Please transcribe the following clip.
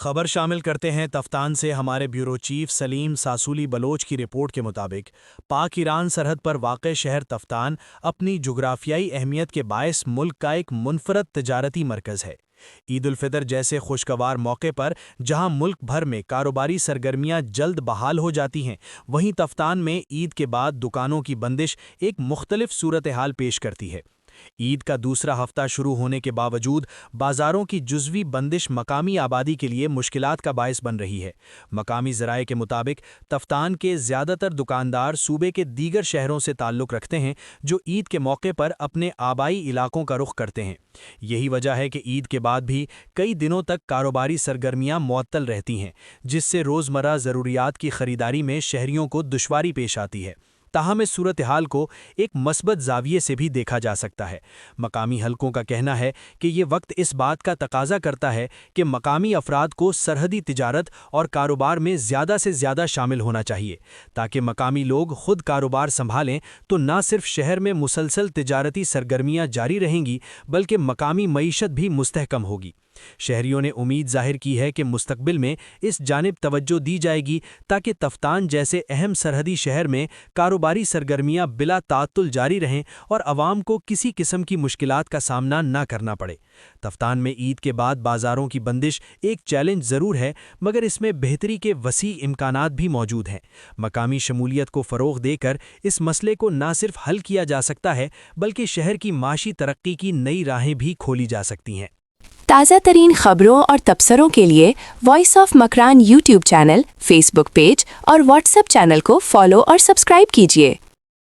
خبر شامل کرتے ہیں تفتان سے۔ ہمارے بیورو چیف سلیم ساسولی بلوچ کی رپورٹ کے مطابق پاک ایران سرحد پر واقع شہر تفتان اپنی جغرافیائی اہمیت کے باعث ملک کا ایک منفرد تجارتی مرکز ہے۔ عید الفطر جیسے خوشگوار موقع پر جہاں ملک بھر میں کاروباری سرگرمیاں جلد بحال ہو جاتی ہیں، وہیں تفتان میں عید کے بعد دکانوں کی بندش ایک مختلف صورتحال پیش کرتی ہے۔ عید کا دوسرا ہفتہ شروع ہونے کے باوجود بازاروں کی جزوی بندش مقامی آبادی کے لیے مشکلات کا باعث بن رہی ہے۔ مقامی ذرائع کے مطابق تفتان کے زیادہ تر دکاندار صوبے کے دیگر شہروں سے تعلق رکھتے ہیں جو عید کے موقع پر اپنے آبائی علاقوں کا رخ کرتے ہیں۔ یہی وجہ ہے کہ عید کے بعد بھی کئی دنوں تک کاروباری سرگرمیاں معطل رہتی ہیں، جس سے روزمرہ ضروریات کی خریداری میں شہریوں کو دشواری پیش آتی ہے۔ تاہم اس صورتحال کو ایک مثبت زاویے سے بھی دیکھا جا سکتا ہے۔ مقامی حلقوں کا کہنا ہے کہ یہ وقت اس بات کا تقاضا کرتا ہے کہ مقامی افراد کو سرحدی تجارت اور کاروبار میں زیادہ سے زیادہ شامل ہونا چاہیے، تاکہ مقامی لوگ خود کاروبار سنبھالیں تو نہ صرف شہر میں مسلسل تجارتی سرگرمیاں جاری رہیں گی بلکہ مقامی معیشت بھی مستحکم ہوگی۔ شہریوں نے امید ظاہر کی ہے کہ مستقبل میں اس جانب توجہ دی جائے گی تاکہ تفتان جیسے اہم سرحدی شہر میں کاروباری سرگرمیاں بلا تعطل جاری رہیں اور عوام کو کسی قسم کی مشکلات کا سامنا نہ کرنا پڑے۔ تفتان میں عید کے بعد بازاروں کی بندش ایک چیلنج ضرور ہے، مگر اس میں بہتری کے وسیع امکانات بھی موجود ہیں۔ مقامی شمولیت کو فروغ دے کر اس مسئلے کو نہ صرف حل کیا جا سکتا ہے بلکہ شہر کی معاشی ترقی کی نئی راہیں بھی کھولی جا سکتی ہیں۔ تازہ ترین خبروں اور تبصروں کے لیے voice of Makran YouTube channel, Facebook page اور واٹس ایپ چینل کو فالو اور سبسکرائب کیجیے۔